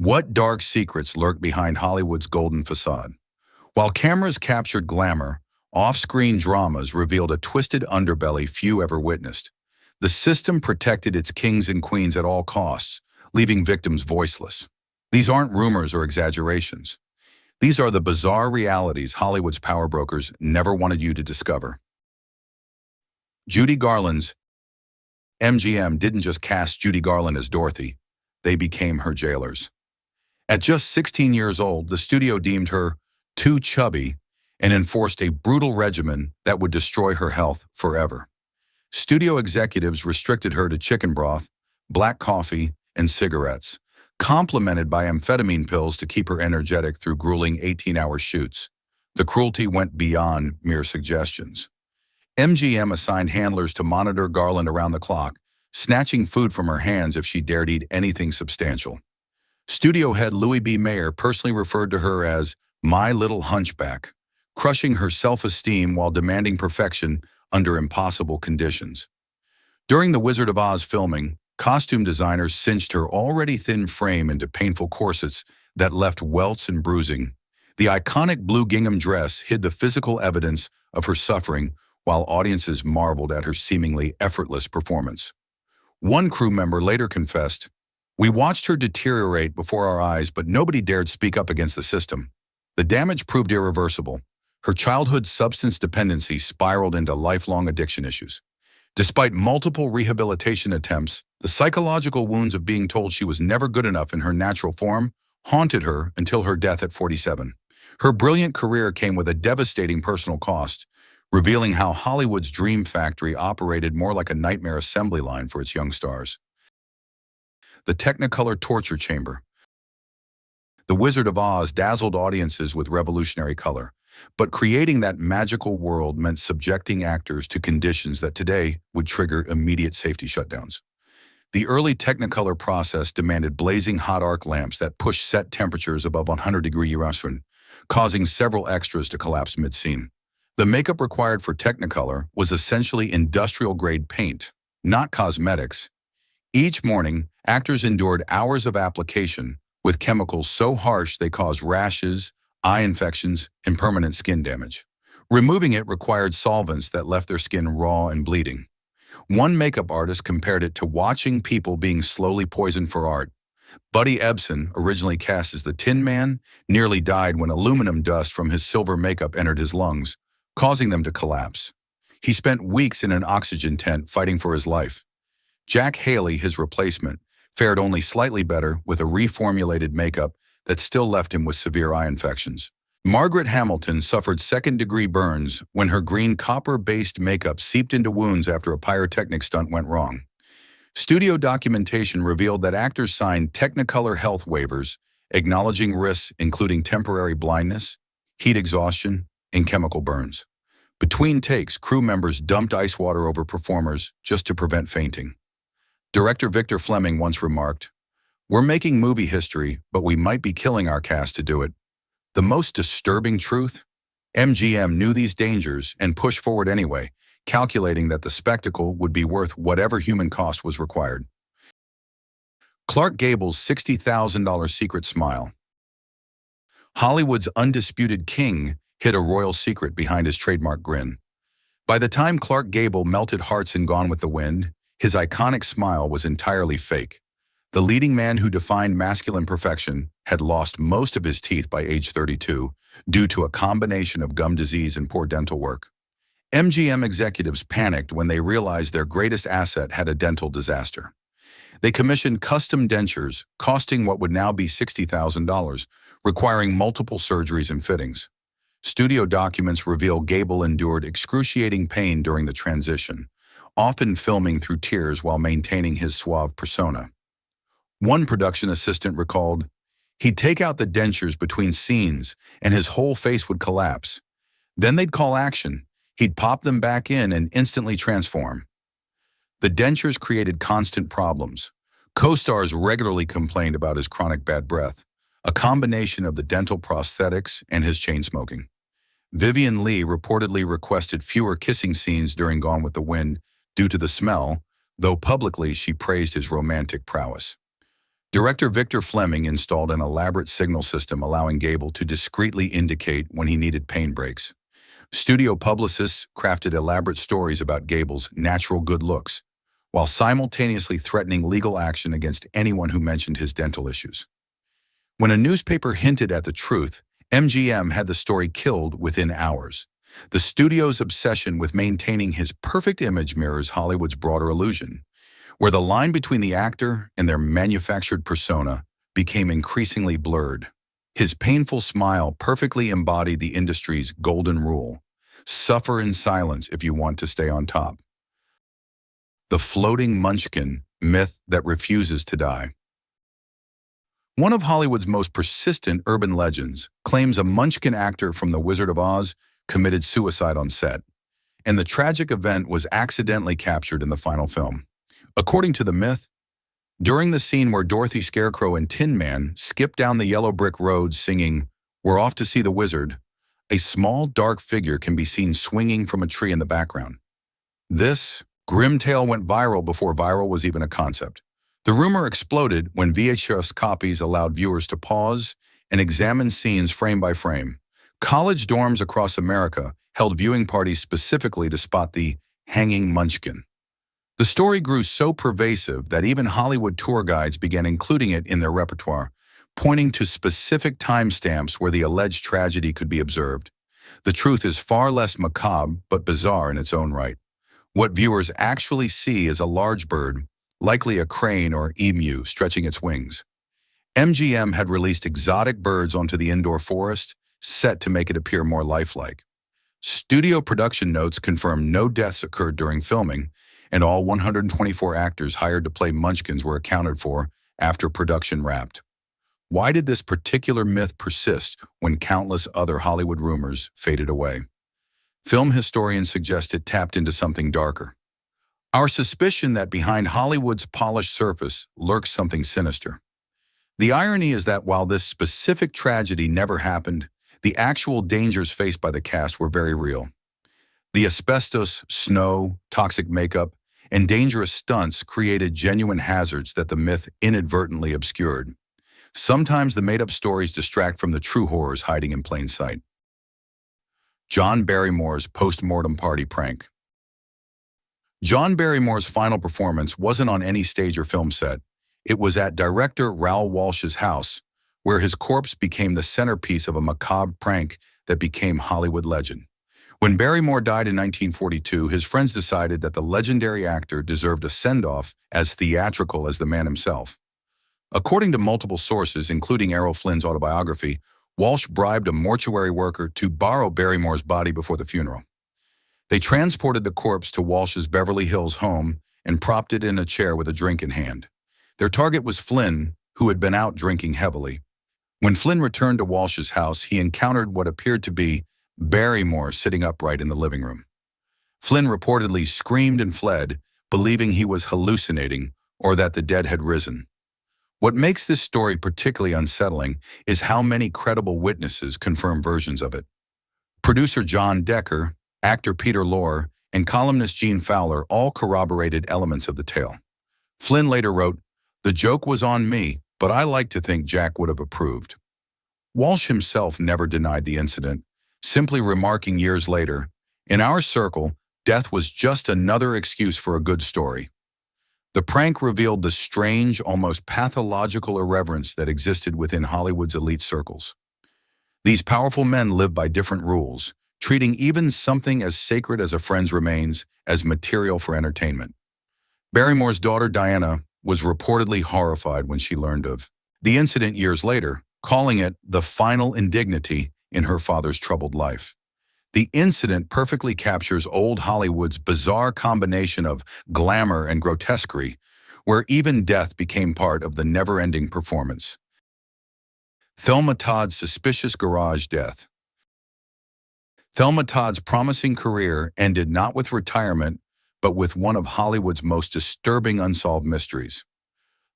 What dark secrets lurk behind Hollywood's golden facade? While cameras captured glamour, off-screen dramas revealed a twisted underbelly few ever witnessed. The system protected its kings and queens at all costs, leaving victims voiceless. These aren't rumors or exaggerations. These are the bizarre realities Hollywood's power brokers never wanted you to discover. Judy Garland's MGM didn't just cast Judy Garland as Dorothy, they became her jailers. At just 16 years old, the studio deemed her too chubby and enforced a brutal regimen that would destroy her health forever. Studio executives restricted her to chicken broth, black coffee, and cigarettes, complemented by amphetamine pills to keep her energetic through grueling 18-hour shoots. The cruelty went beyond mere suggestions. MGM assigned handlers to monitor Garland around the clock, snatching food from her hands if she dared eat anything substantial. Studio head Louis B. Mayer personally referred to her as "my little hunchback," crushing her self-esteem while demanding perfection under impossible conditions. During the Wizard of Oz filming, costume designers cinched her already thin frame into painful corsets that left welts and bruising. The iconic blue gingham dress hid the physical evidence of her suffering, while audiences marveled at her seemingly effortless performance. One crew member later confessed, "We watched her deteriorate before our eyes, but nobody dared speak up against the system. The damage proved irreversible. Her childhood substance dependency spiraled into lifelong addiction issues. Despite multiple rehabilitation attempts, the psychological wounds of being told she was never good enough in her natural form haunted her until her death at 47. Her brilliant career came with a devastating personal cost, revealing how Hollywood's dream factory operated more like a nightmare assembly line for its young stars. The Technicolor torture chamber. The Wizard of Oz dazzled audiences with revolutionary color, but creating that magical world meant subjecting actors to conditions that today would trigger immediate safety shutdowns. The early Technicolor process demanded blazing hot arc lamps that pushed set temperatures above 100-degree Fahrenheit, causing several extras to collapse mid-scene. The makeup required for Technicolor was essentially industrial-grade paint, not cosmetics. Each morning, actors endured hours of application with chemicals so harsh they caused rashes, eye infections, and permanent skin damage. Removing it required solvents that left their skin raw and bleeding. One makeup artist compared it to watching people being slowly poisoned for art. Buddy Ebsen, originally cast as the Tin Man, nearly died when aluminum dust from his silver makeup entered his lungs, causing them to collapse. He spent weeks in an oxygen tent fighting for his life. Jack Haley, his replacement, fared only slightly better with a reformulated makeup that still left him with severe eye infections. Margaret Hamilton suffered second-degree burns when her green copper-based makeup seeped into wounds after a pyrotechnic stunt went wrong. Studio documentation revealed that actors signed Technicolor health waivers, acknowledging risks including temporary blindness, heat exhaustion, and chemical burns. Between takes, crew members dumped ice water over performers just to prevent fainting. Director Victor Fleming once remarked, "We're making movie history, but we might be killing our cast to do it." The most disturbing truth? MGM knew these dangers and pushed forward anyway, calculating that the spectacle would be worth whatever human cost was required. Clark Gable's $60,000 secret smile. Hollywood's undisputed king hid a royal secret behind his trademark grin. By the time Clark Gable melted hearts in Gone with the Wind, his iconic smile was entirely fake. The leading man who defined masculine perfection had lost most of his teeth by age 32 due to a combination of gum disease and poor dental work. MGM executives panicked when they realized their greatest asset had a dental disaster. They commissioned custom dentures, costing what would now be $60,000, requiring multiple surgeries and fittings. Studio documents reveal Gable endured excruciating pain during the transition, often filming through tears while maintaining his suave persona. One production assistant recalled, "He'd take out the dentures between scenes and his whole face would collapse. Then they'd call action. He'd pop them back in and instantly transform." The dentures created constant problems. Co-stars regularly complained about his chronic bad breath, a combination of the dental prosthetics and his chain smoking. Vivien Leigh reportedly requested fewer kissing scenes during Gone with the Wind due to the smell, though publicly she praised his romantic prowess. Director Victor Fleming installed an elaborate signal system allowing Gable to discreetly indicate when he needed pain breaks. Studio publicists crafted elaborate stories about Gable's natural good looks, while simultaneously threatening legal action against anyone who mentioned his dental issues. When a newspaper hinted at the truth, MGM had the story killed within hours. The studio's obsession with maintaining his perfect image mirrors Hollywood's broader illusion, where the line between the actor and their manufactured persona became increasingly blurred. His painful smile perfectly embodied the industry's golden rule: suffer in silence if you want to stay on top. The floating munchkin, myth that refuses to die. One of Hollywood's most persistent urban legends claims a munchkin actor from The Wizard of Oz committed suicide on set, and the tragic event was accidentally captured in the final film. According to the myth, during the scene where Dorothy Scarecrow and Tin Man skip down the yellow brick road singing, "We're off to see the wizard," a small dark figure can be seen swinging from a tree in the background. This grim tale went viral before viral was even a concept. The rumor exploded when VHS copies allowed viewers to pause and examine scenes frame by frame. College dorms across America held viewing parties specifically to spot the hanging munchkin. The story grew so pervasive that even Hollywood tour guides began including it in their repertoire, pointing to specific timestamps where the alleged tragedy could be observed. The truth is far less macabre but bizarre in its own right. What viewers actually see is a large bird, likely a crane or emu, stretching its wings. MGM had released exotic birds onto the indoor forest, set to make it appear more lifelike. Studio production notes confirmed no deaths occurred during filming, and all 124 actors hired to play munchkins were accounted for after production wrapped. Why did this particular myth persist when countless other Hollywood rumors faded away? Film historians suggest it tapped into something darker. Our suspicion that behind Hollywood's polished surface lurks something sinister. The irony is that while this specific tragedy never happened, the actual dangers faced by the cast were very real. The asbestos, snow, toxic makeup, and dangerous stunts created genuine hazards that the myth inadvertently obscured. Sometimes the made-up stories distract from the true horrors hiding in plain sight. John Barrymore's post-mortem party prank. John Barrymore's final performance wasn't on any stage or film set. It was at director Raoul Walsh's house, where his corpse became the centerpiece of a macabre prank that became Hollywood legend. When Barrymore died in 1942, his friends decided that the legendary actor deserved a send-off as theatrical as the man himself. According to multiple sources, including Errol Flynn's autobiography, Walsh bribed a mortuary worker to borrow Barrymore's body before the funeral. They transported the corpse to Walsh's Beverly Hills home and propped it in a chair with a drink in hand. Their target was Flynn, who had been out drinking heavily. When Flynn returned to Walsh's house, he encountered what appeared to be Barrymore sitting upright in the living room. Flynn reportedly screamed and fled, believing he was hallucinating or that the dead had risen. What makes this story particularly unsettling is how many credible witnesses confirm versions of it. Producer John Decker, actor Peter Lorre, and columnist Gene Fowler all corroborated elements of the tale. Flynn later wrote, "The joke was on me, but I like to think Jack would have approved." Walsh himself never denied the incident, simply remarking years later, "In our circle, death was just another excuse for a good story." The prank revealed the strange, almost pathological irreverence that existed within Hollywood's elite circles. These powerful men lived by different rules, treating even something as sacred as a friend's remains as material for entertainment. Barrymore's daughter Diana was reportedly horrified when she learned of the incident years later, calling it the final indignity in her father's troubled life. The incident perfectly captures old Hollywood's bizarre combination of glamour and grotesquerie, where even death became part of the never-ending performance. Thelma Todd's suspicious garage death. Thelma Todd's promising career ended not with retirement, but with one of Hollywood's most disturbing unsolved mysteries.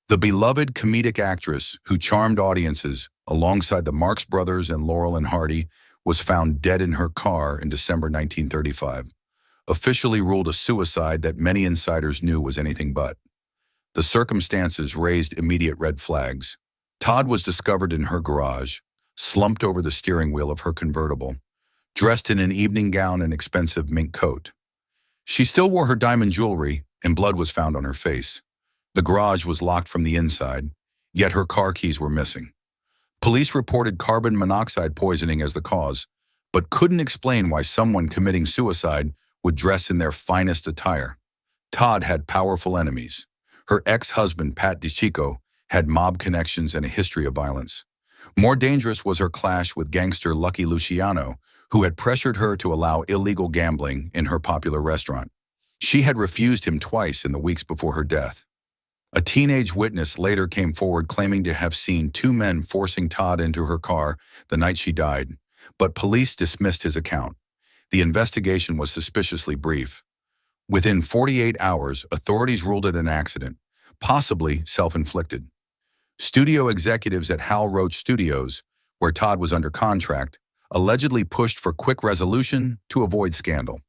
The beloved comedic actress who charmed audiences alongside the Marx Brothers and Laurel and Hardy was found dead in her car in December 1935, officially ruled a suicide that many insiders knew was anything but. The circumstances raised immediate red flags. Todd was discovered in her garage, slumped over the steering wheel of her convertible, dressed in an evening gown and expensive mink coat. She still wore her diamond jewelry, and blood was found on her face. The garage was locked from the inside, yet her car keys were missing. Police reported carbon monoxide poisoning as the cause, but couldn't explain why someone committing suicide would dress in their finest attire. Todd had powerful enemies. Her ex-husband, Pat DiCicco, had mob connections and a history of violence. More dangerous was her clash with gangster Lucky Luciano, who had pressured her to allow illegal gambling in her popular restaurant. She had refused him twice in the weeks before her death. A teenage witness later came forward claiming to have seen two men forcing Todd into her car the night she died, but police dismissed his account. The investigation was suspiciously brief. Within 48 hours, authorities ruled it an accident, possibly self-inflicted. Studio executives at Hal Roach Studios, where Todd was under contract, allegedly pushed for quick resolution to avoid scandal.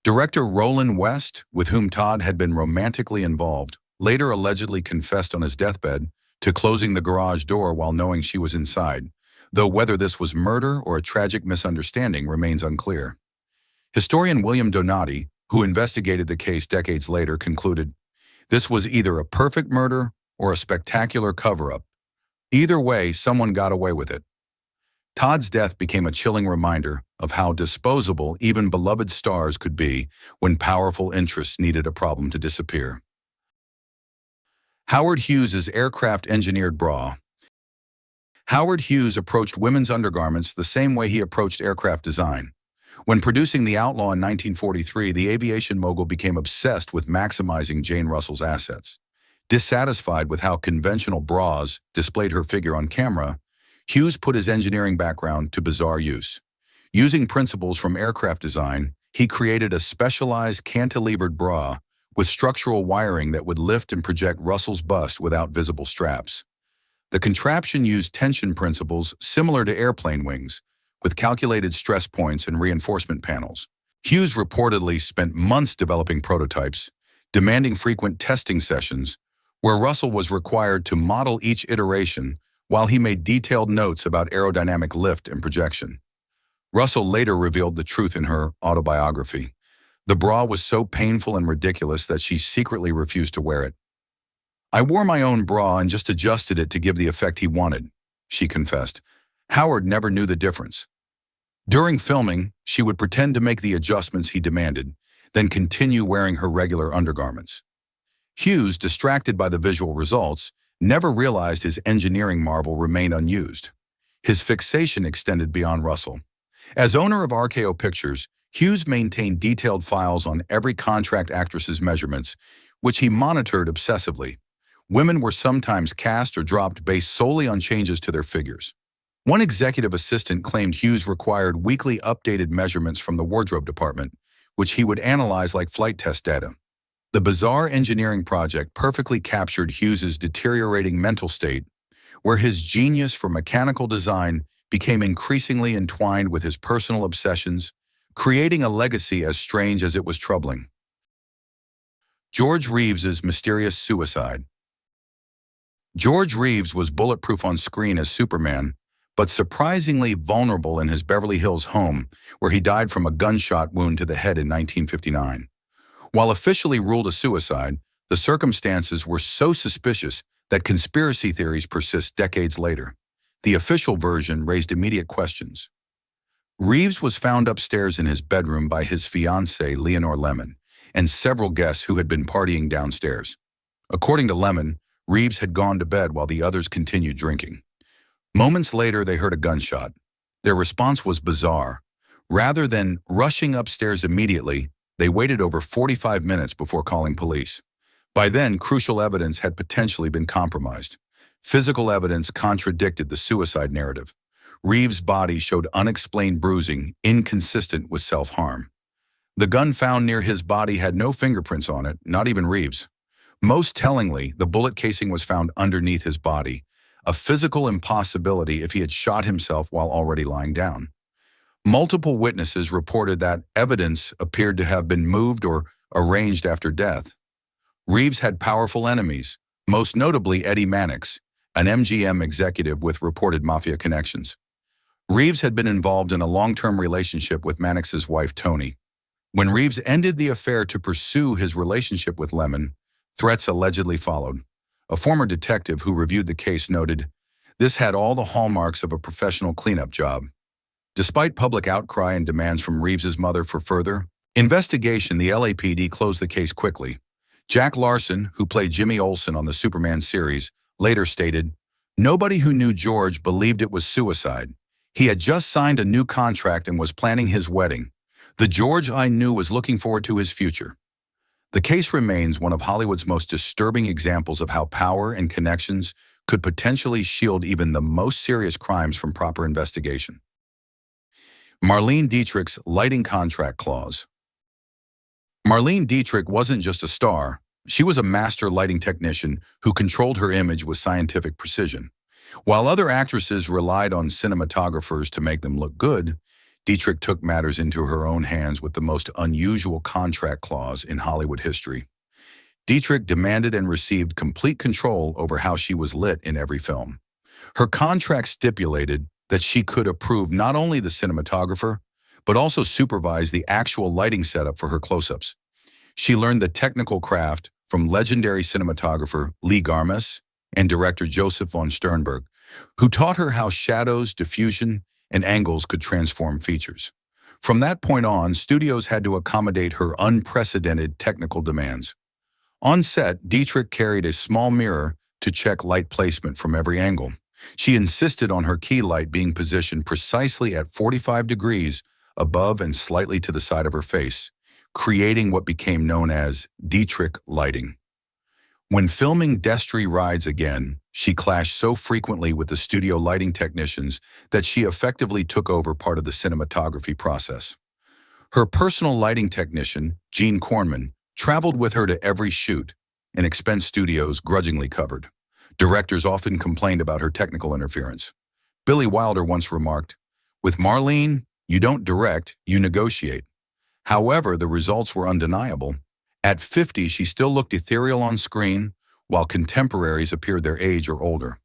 Director Roland West, with whom Todd had been romantically involved, later allegedly confessed on his deathbed to closing the garage door while knowing she was inside, though whether this was murder or a tragic misunderstanding remains unclear. Historian William Donati, who investigated the case decades later, concluded, "This was either a perfect murder or a spectacular cover-up. Either way, someone got away with it." Todd's death became a chilling reminder of how disposable even beloved stars could be when powerful interests needed a problem to disappear. Howard Hughes's aircraft-engineered bra. Howard Hughes approached women's undergarments the same way he approached aircraft design. When producing The Outlaw in 1943, the aviation mogul became obsessed with maximizing Jane Russell's assets. Dissatisfied with how conventional bras displayed her figure on camera, Hughes put his engineering background to bizarre use. Using principles from aircraft design, he created a specialized cantilevered bra with structural wiring that would lift and project Russell's bust without visible straps. The contraption used tension principles similar to airplane wings, with calculated stress points and reinforcement panels. Hughes reportedly spent months developing prototypes, demanding frequent testing sessions, where Russell was required to model each iteration while he made detailed notes about aerodynamic lift and projection. Russell later revealed the truth in her autobiography. The bra was so painful and ridiculous that she secretly refused to wear it. "I wore my own bra and just adjusted it to give the effect he wanted," she confessed. Howard never knew the difference. During filming, she would pretend to make the adjustments he demanded, then continue wearing her regular undergarments. Hughes, distracted by the visual results, never realized his engineering marvel remained unused. His fixation extended beyond Russell. As owner of RKO Pictures, Hughes maintained detailed files on every contract actress's measurements, which he monitored obsessively. Women were sometimes cast or dropped based solely on changes to their figures. One executive assistant claimed Hughes required weekly updated measurements from the wardrobe department, which he would analyze like flight test data. The bizarre engineering project perfectly captured Hughes's deteriorating mental state, where his genius for mechanical design became increasingly entwined with his personal obsessions, creating a legacy as strange as it was troubling. George Reeves's mysterious suicide. George Reeves was bulletproof on screen as Superman, but surprisingly vulnerable in his Beverly Hills home, where he died from a gunshot wound to the head in 1959. While officially ruled a suicide, the circumstances were so suspicious that conspiracy theories persist decades later. The official version raised immediate questions. Reeves was found upstairs in his bedroom by his fiancée, Leonore Lemon, and several guests who had been partying downstairs. According to Lemon, Reeves had gone to bed while the others continued drinking. Moments later, they heard a gunshot. Their response was bizarre. Rather than rushing upstairs immediately, they waited over 45 minutes before calling police. By then, crucial evidence had potentially been compromised. Physical evidence contradicted the suicide narrative. Reeves' body showed unexplained bruising, inconsistent with self-harm. The gun found near his body had no fingerprints on it, not even Reeves'. Most tellingly, the bullet casing was found underneath his body, a physical impossibility if he had shot himself while already lying down. Multiple witnesses reported that evidence appeared to have been moved or arranged after death. Reeves had powerful enemies, most notably Eddie Mannix, an MGM executive with reported mafia connections. Reeves had been involved in a long-term relationship with Mannix's wife, Toni. When Reeves ended the affair to pursue his relationship with Lemon, threats allegedly followed. A former detective who reviewed the case noted, "This had all the hallmarks of a professional cleanup job." Despite public outcry and demands from Reeves's mother for further investigation, the LAPD closed the case quickly. Jack Larson, who played Jimmy Olsen on the Superman series, later stated, "Nobody who knew George believed it was suicide. He had just signed a new contract and was planning his wedding. The George I knew was looking forward to his future." The case remains one of Hollywood's most disturbing examples of how power and connections could potentially shield even the most serious crimes from proper investigation. Marlene Dietrich's lighting contract clause. Marlene Dietrich wasn't just a star, she was a master lighting technician who controlled her image with scientific precision. While other actresses relied on cinematographers to make them look good, Dietrich took matters into her own hands with the most unusual contract clause in Hollywood history. Dietrich demanded and received complete control over how she was lit in every film. Her contract stipulated that she could approve not only the cinematographer, but also supervise the actual lighting setup for her close-ups. She learned the technical craft from legendary cinematographer Lee Garmes and director Joseph von Sternberg, who taught her how shadows, diffusion, and angles could transform features. From that point on, studios had to accommodate her unprecedented technical demands. On set, Dietrich carried a small mirror to check light placement from every angle. She insisted on her key light being positioned precisely at 45 degrees above and slightly to the side of her face, creating what became known as Dietrich lighting. When filming Destry Rides Again, she clashed so frequently with the studio lighting technicians that she effectively took over part of the cinematography process. Her personal lighting technician, Gene Cornman, traveled with her to every shoot, an expense studios grudgingly covered. Directors often complained about her technical interference. Billy Wilder once remarked, "With Marlene, you don't direct, you negotiate." However, the results were undeniable. At 50, she still looked ethereal on screen, while contemporaries appeared their age or older.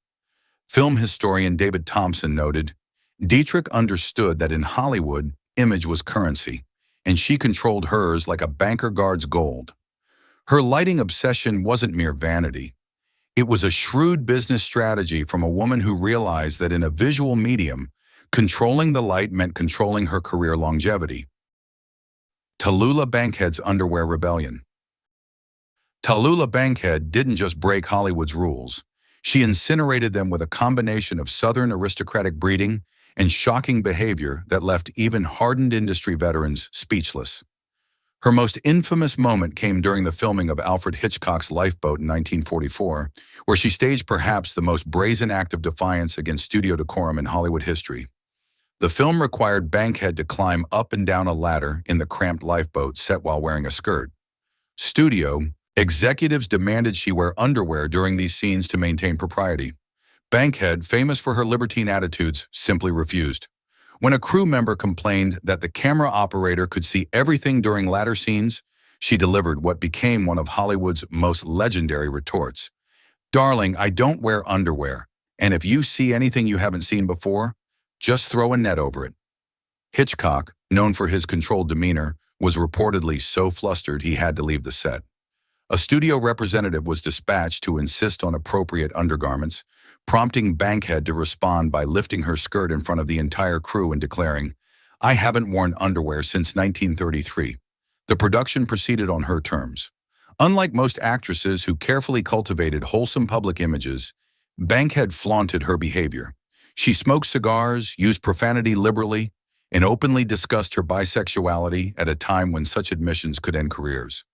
Film historian David Thompson noted, "Dietrich understood that in Hollywood, image was currency, and she controlled hers like a banker guards gold." Her lighting obsession wasn't mere vanity. It was a shrewd business strategy from a woman who realized that in a visual medium, controlling the light meant controlling her career longevity. Tallulah Bankhead's underwear rebellion. Tallulah Bankhead didn't just break Hollywood's rules. She incinerated them with a combination of Southern aristocratic breeding and shocking behavior that left even hardened industry veterans speechless. Her most infamous moment came during the filming of Alfred Hitchcock's Lifeboat in 1944, where she staged perhaps the most brazen act of defiance against studio decorum in Hollywood history. The film required Bankhead to climb up and down a ladder in the cramped lifeboat set while wearing a skirt. Studio executives demanded she wear underwear during these scenes to maintain propriety. Bankhead, famous for her libertine attitudes, simply refused. When a crew member complained that the camera operator could see everything during ladder scenes, she delivered what became one of Hollywood's most legendary retorts. "Darling, I don't wear underwear, and if you see anything you haven't seen before, just throw a net over it." Hitchcock, known for his controlled demeanor, was reportedly so flustered he had to leave the set. A studio representative was dispatched to insist on appropriate undergarments, prompting Bankhead to respond by lifting her skirt in front of the entire crew and declaring, "I haven't worn underwear since 1933. The production proceeded on her terms. Unlike most actresses who carefully cultivated wholesome public images, Bankhead flaunted her behavior. She smoked cigars, used profanity liberally, and openly discussed her bisexuality at a time when such admissions could end careers.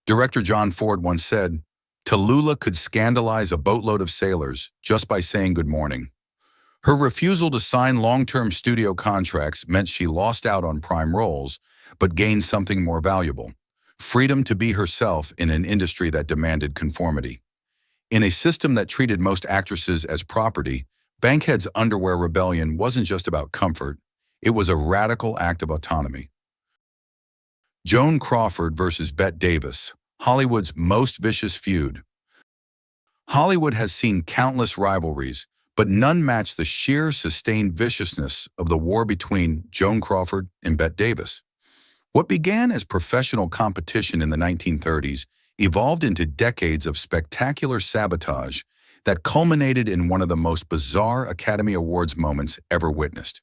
Director John Ford once said, "Tallulah could scandalize a boatload of sailors just by saying good morning." Her refusal to sign long-term studio contracts meant she lost out on prime roles, but gained something more valuable: freedom to be herself in an industry that demanded conformity. In a system that treated most actresses as property, Bankhead's underwear rebellion wasn't just about comfort, it was a radical act of autonomy. Joan Crawford versus Bette Davis, Hollywood's most vicious feud. Hollywood has seen countless rivalries, but none match the sheer, sustained viciousness of the war between Joan Crawford and Bette Davis. What began as professional competition in the 1930s evolved into decades of spectacular sabotage that culminated in one of the most bizarre Academy Awards moments ever witnessed.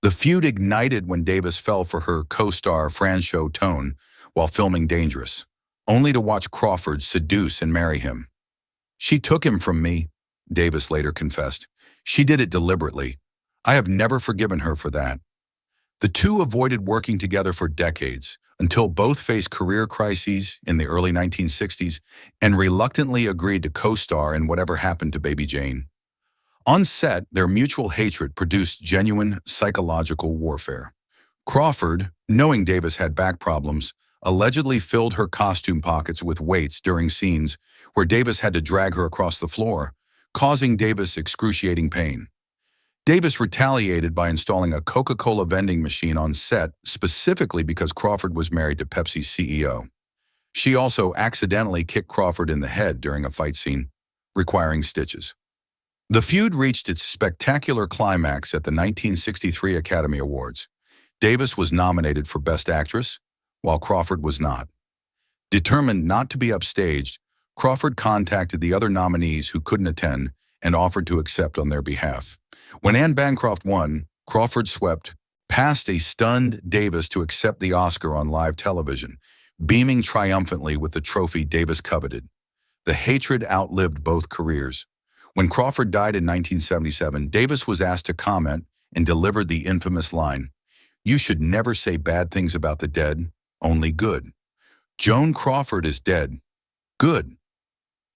The feud ignited when Davis fell for her co-star Franchot Tone while filming Dangerous, only to watch Crawford seduce and marry him. "She took him from me," Davis later confessed. "She did it deliberately. I have never forgiven her for that." The two avoided working together for decades, until both faced career crises in the early 1960s and reluctantly agreed to co-star in Whatever Happened to Baby Jane. On set, their mutual hatred produced genuine psychological warfare. Crawford, knowing Davis had back problems, allegedly filled her costume pockets with weights during scenes where Davis had to drag her across the floor, causing Davis excruciating pain. Davis retaliated by installing a Coca-Cola vending machine on set specifically because Crawford was married to Pepsi's CEO. She also accidentally kicked Crawford in the head during a fight scene, requiring stitches. The feud reached its spectacular climax at the 1963 Academy Awards. Davis was nominated for Best Actress, while Crawford was not. Determined not to be upstaged, Crawford contacted the other nominees who couldn't attend and offered to accept on their behalf. When Anne Bancroft won, Crawford swept past a stunned Davis to accept the Oscar on live television, beaming triumphantly with the trophy Davis coveted. The hatred outlived both careers. When Crawford died in 1977, Davis was asked to comment and delivered the infamous line, "You should never say bad things about the dead, only good. Joan Crawford is dead. Good."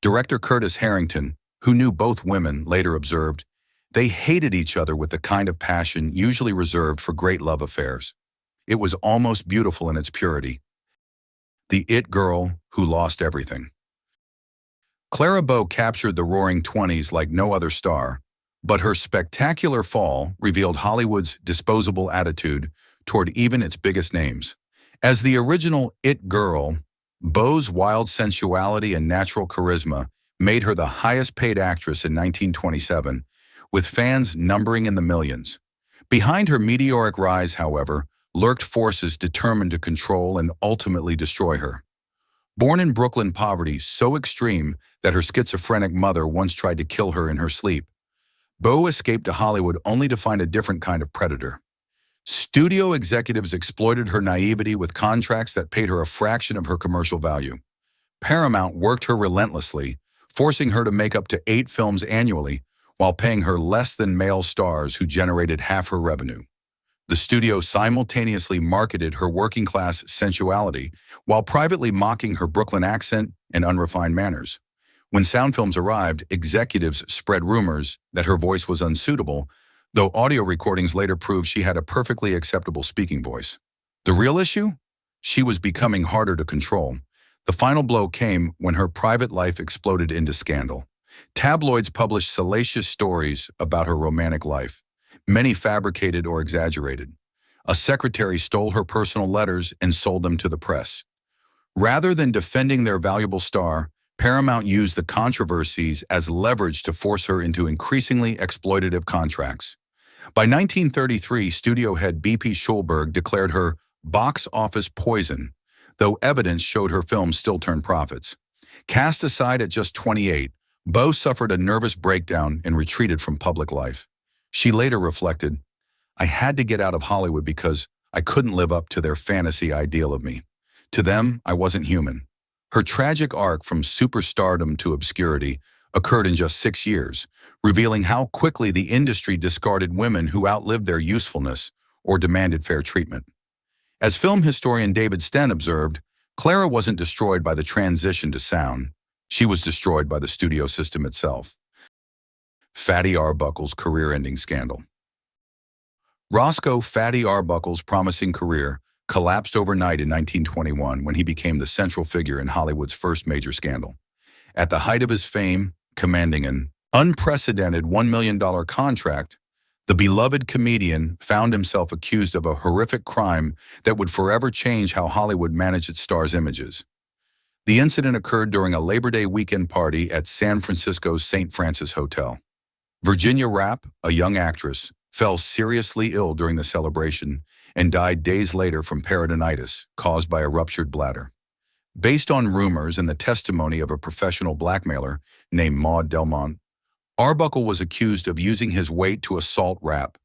Director Curtis Harrington, who knew both women, later observed, "They hated each other with the kind of passion usually reserved for great love affairs. It was almost beautiful in its purity. The it girl who lost everything." Clara Bow captured the Roaring Twenties like no other star, but her spectacular fall revealed Hollywood's disposable attitude toward even its biggest names. As the original it girl, Bow's wild sensuality and natural charisma made her the highest-paid actress in 1927, with fans numbering in the millions. Behind her meteoric rise, however, lurked forces determined to control and ultimately destroy her. Born in Brooklyn poverty so extreme that her schizophrenic mother once tried to kill her in her sleep, Bow escaped to Hollywood only to find a different kind of predator. Studio executives exploited her naivety with contracts that paid her a fraction of her commercial value. Paramount worked her relentlessly, forcing her to make up to 8 films annually while paying her less than male stars who generated half her revenue. The studio simultaneously marketed her working-class sensuality while privately mocking her Brooklyn accent and unrefined manners. When sound films arrived, executives spread rumors that her voice was unsuitable, though audio recordings later proved she had a perfectly acceptable speaking voice. The real issue? She was becoming harder to control. The final blow came when her private life exploded into scandal. Tabloids published salacious stories about her romantic life, many fabricated or exaggerated. A secretary stole her personal letters and sold them to the press. Rather than defending their valuable star, Paramount used the controversies as leverage to force her into increasingly exploitative contracts. By 1933, studio head B.P. Schulberg declared her box office poison, though evidence showed her films still turned profits. Cast aside at just 28, Bow suffered a nervous breakdown and retreated from public life. She later reflected, "I had to get out of Hollywood because I couldn't live up to their fantasy ideal of me. To them, I wasn't human." Her tragic arc from superstardom to obscurity occurred in just 6 years, revealing how quickly the industry discarded women who outlived their usefulness or demanded fair treatment. As film historian David Sten observed, Clara wasn't destroyed by the transition to sound. She was destroyed by the studio system itself. Fatty Arbuckle's career-ending scandal. Roscoe "Fatty" Arbuckle's promising career collapsed overnight in 1921 when he became the central figure in Hollywood's first major scandal. At the height of his fame, commanding an unprecedented $1 million contract, the beloved comedian found himself accused of a horrific crime that would forever change how Hollywood managed its stars' images. The incident occurred during a Labor Day weekend party at San Francisco's St. Francis Hotel. Virginia Rapp, a young actress, fell seriously ill during the celebration and died days later from peritonitis caused by a ruptured bladder. Based on rumors and the testimony of a professional blackmailer named Maud Delmont, Arbuckle was accused of using his weight to assault Rapp,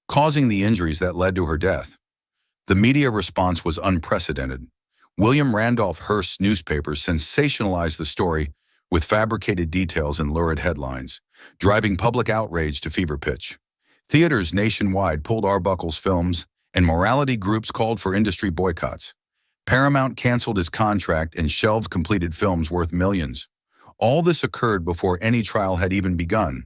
causing the injuries that led to her death. The media response was unprecedented. William Randolph Hearst's newspapers sensationalized the story with fabricated details and lurid headlines, driving public outrage to fever pitch. Theaters nationwide pulled Arbuckle's films, and morality groups called for industry boycotts. Paramount canceled his contract and shelved completed films worth millions. All this occurred before any trial had even begun.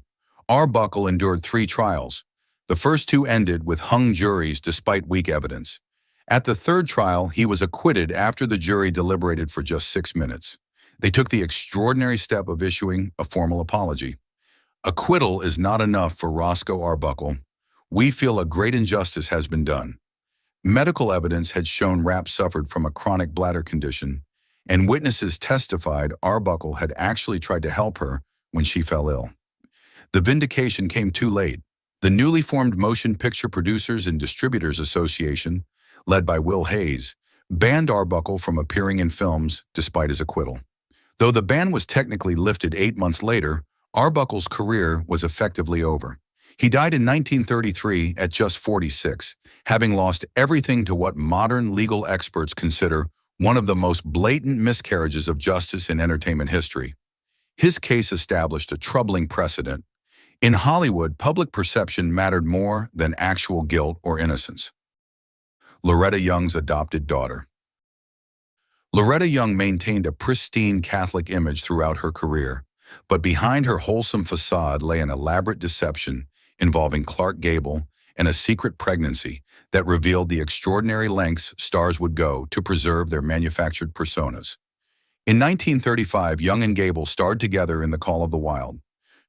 Arbuckle endured 3 trials. The first 2 ended with hung juries despite weak evidence. At the 3rd trial, he was acquitted after the jury deliberated for just 6 minutes. They took the extraordinary step of issuing a formal apology. Acquittal is not enough for Roscoe Arbuckle. We feel a great injustice has been done. Medical evidence had shown Rapp suffered from a chronic bladder condition, and witnesses testified Arbuckle had actually tried to help her when she fell ill. The vindication came too late. The newly formed Motion Picture Producers and Distributors Association, led by Will Hayes, banned Arbuckle from appearing in films despite his acquittal. Though the ban was technically lifted 8 months later, Arbuckle's career was effectively over. He died in 1933 at just 46, having lost everything to what modern legal experts consider one of the most blatant miscarriages of justice in entertainment history. His case established a troubling precedent. In Hollywood, public perception mattered more than actual guilt or innocence. Loretta Young's adopted daughter. Loretta Young maintained a pristine Catholic image throughout her career, but behind her wholesome facade lay an elaborate deception involving Clark Gable and a secret pregnancy that revealed the extraordinary lengths stars would go to preserve their manufactured personas. In 1935, Young and Gable starred together in The Call of the Wild.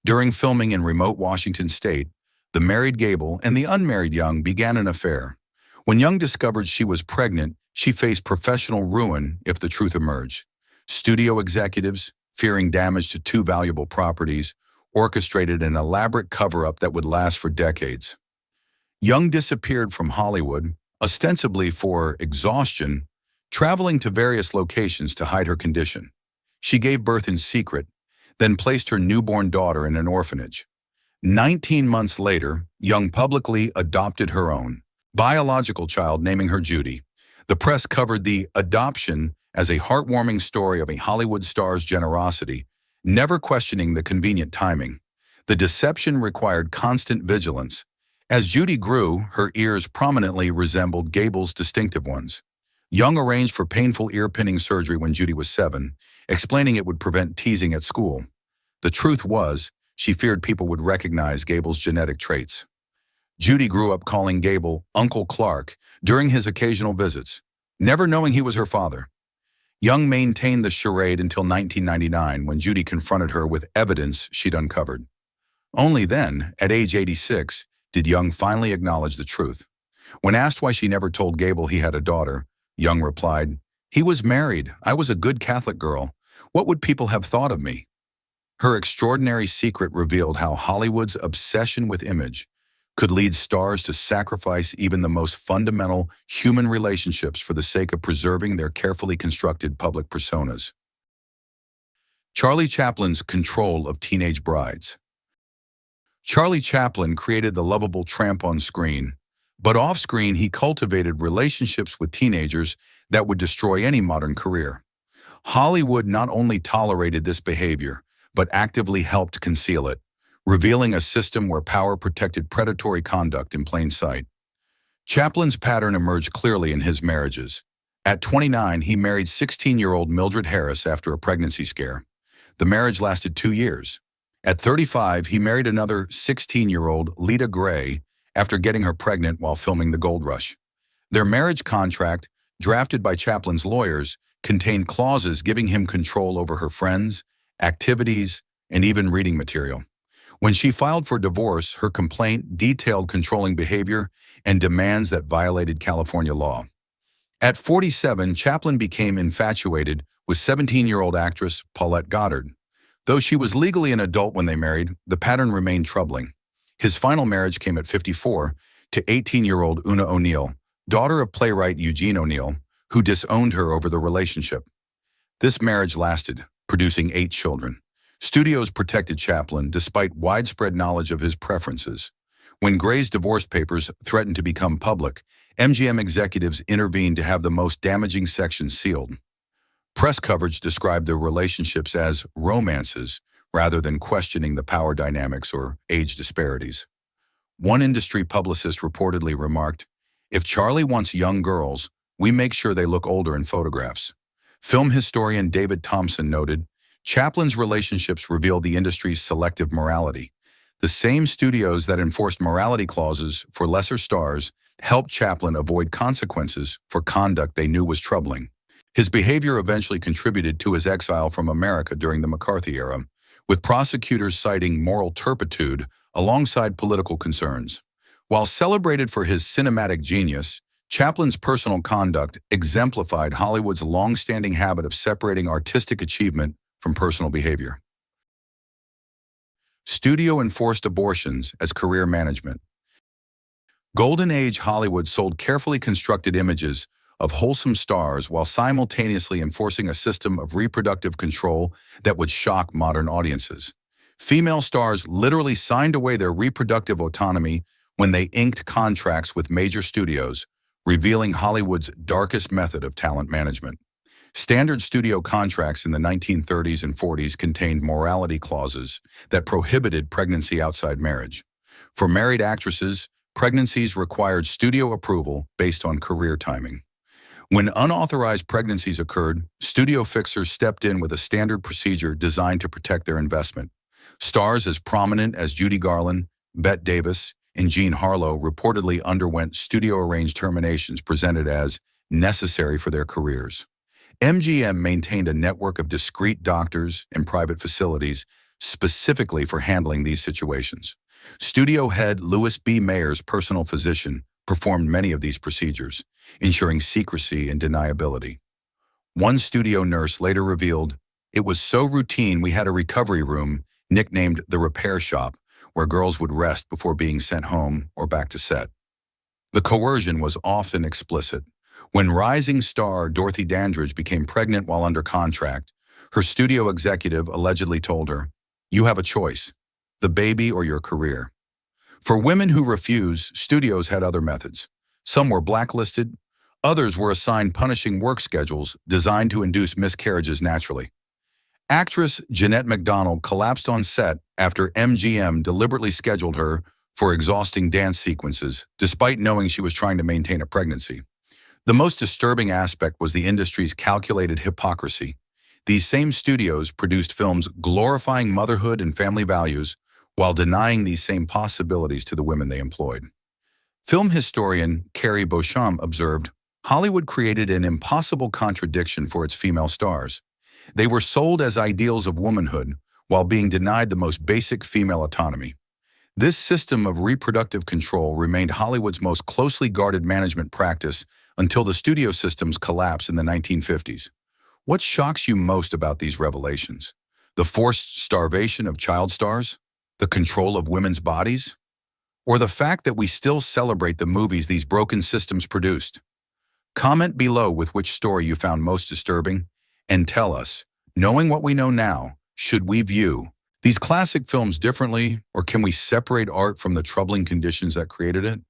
During filming in remote Washington state, the married Gable and the unmarried Young began an affair. When Young discovered she was pregnant, she faced professional ruin if the truth emerged. Studio executives, fearing damage to 2 valuable properties, orchestrated an elaborate cover-up that would last for decades. Young disappeared from Hollywood, ostensibly for exhaustion, traveling to various locations to hide her condition. She gave birth in secret, then placed her newborn daughter in an orphanage. 19 months later, Young publicly adopted her own biological child, naming her Judy. The press covered the adoption as a heartwarming story of a Hollywood star's generosity, never questioning the convenient timing. The deception required constant vigilance. As Judy grew, her ears prominently resembled Gable's distinctive ones. Young arranged for painful ear-pinning surgery when Judy was 7, explaining it would prevent teasing at school. The truth was, she feared people would recognize Gable's genetic traits. Judy grew up calling Gable Uncle Clark during his occasional visits, never knowing he was her father. Young maintained the charade until 1999, when Judy confronted her with evidence she'd uncovered. Only then, at age 86, did Young finally acknowledge the truth. When asked why she never told Gable he had a daughter, Young replied, "He was married. I was a good Catholic girl. What would people have thought of me?" Her extraordinary secret revealed how Hollywood's obsession with image could lead stars to sacrifice even the most fundamental human relationships for the sake of preserving their carefully constructed public personas. Charlie Chaplin's control of teenage brides. Charlie Chaplin created the lovable tramp on screen, but off-screen he cultivated relationships with teenagers that would destroy any modern career. Hollywood not only tolerated this behavior, but actively helped conceal it, revealing a system where power protected predatory conduct in plain sight. Chaplin's pattern emerged clearly in his marriages. At 29, he married 16-year-old Mildred Harris after a pregnancy scare. The marriage lasted 2 years. At 35, he married another 16-year-old Lita Gray after getting her pregnant while filming The Gold Rush. Their marriage contract, drafted by Chaplin's lawyers, contained clauses giving him control over her friends, activities, and even reading material. When she filed for divorce, her complaint detailed controlling behavior and demands that violated California law. At 47, Chaplin became infatuated with 17-year-old actress Paulette Goddard. Though she was legally an adult when they married, the pattern remained troubling. His final marriage came at 54 to 18-year-old Una O'Neill, daughter of playwright Eugene O'Neill, who disowned her over the relationship. This marriage lasted, producing 8 children. Studios protected Chaplin despite widespread knowledge of his preferences. When Gray's divorce papers threatened to become public, MGM executives intervened to have the most damaging sections sealed. Press coverage described their relationships as romances rather than questioning the power dynamics or age disparities. One industry publicist reportedly remarked, "If Charlie wants young girls, we make sure they look older in photographs." Film historian David Thompson noted, Chaplin's relationships revealed the industry's selective morality. The same studios that enforced morality clauses for lesser stars helped Chaplin avoid consequences for conduct they knew was troubling. His behavior eventually contributed to his exile from America during the McCarthy era, with prosecutors citing moral turpitude alongside political concerns. While celebrated for his cinematic genius, Chaplin's personal conduct exemplified Hollywood's long-standing habit of separating artistic achievement from personal behavior. Studio enforced abortions as career management. Golden Age Hollywood sold carefully constructed images of wholesome stars while simultaneously enforcing a system of reproductive control that would shock modern audiences. Female stars literally signed away their reproductive autonomy when they inked contracts with major studios, revealing Hollywood's darkest method of talent management. Standard studio contracts in the 1930s and 40s contained morality clauses that prohibited pregnancy outside marriage. For married actresses, pregnancies required studio approval based on career timing. When unauthorized pregnancies occurred, studio fixers stepped in with a standard procedure designed to protect their investment. Stars as prominent as Judy Garland, Bette Davis, and Jean Harlow reportedly underwent studio-arranged terminations presented as necessary for their careers. MGM maintained a network of discreet doctors and private facilities specifically for handling these situations. Studio head Louis B. Mayer's personal physician performed many of these procedures, ensuring secrecy and deniability. One studio nurse later revealed, "It was so routine we had a recovery room nicknamed the repair shop, where girls would rest before being sent home or back to set." The coercion was often explicit. When rising star Dorothy Dandridge became pregnant while under contract, her studio executive allegedly told her, "You have a choice, the baby or your career." For women who refused, studios had other methods. Some were blacklisted, others were assigned punishing work schedules designed to induce miscarriages naturally. Actress Jeanette MacDonald collapsed on set after MGM deliberately scheduled her for exhausting dance sequences, despite knowing she was trying to maintain a pregnancy. The most disturbing aspect was the industry's calculated hypocrisy. These same studios produced films glorifying motherhood and family values while denying these same possibilities to the women they employed. Film historian Carrie Beauchamp observed, Hollywood created an impossible contradiction for its female stars. They were sold as ideals of womanhood while being denied the most basic female autonomy. This system of reproductive control remained Hollywood's most closely guarded management practice until the studio systems collapsed in the 1950s. What shocks you most about these revelations? The forced starvation of child stars? The control of women's bodies? Or the fact that we still celebrate the movies these broken systems produced? Comment below with which story you found most disturbing, and tell us, knowing what we know now, should we view these classic films differently, or can we separate art from the troubling conditions that created it?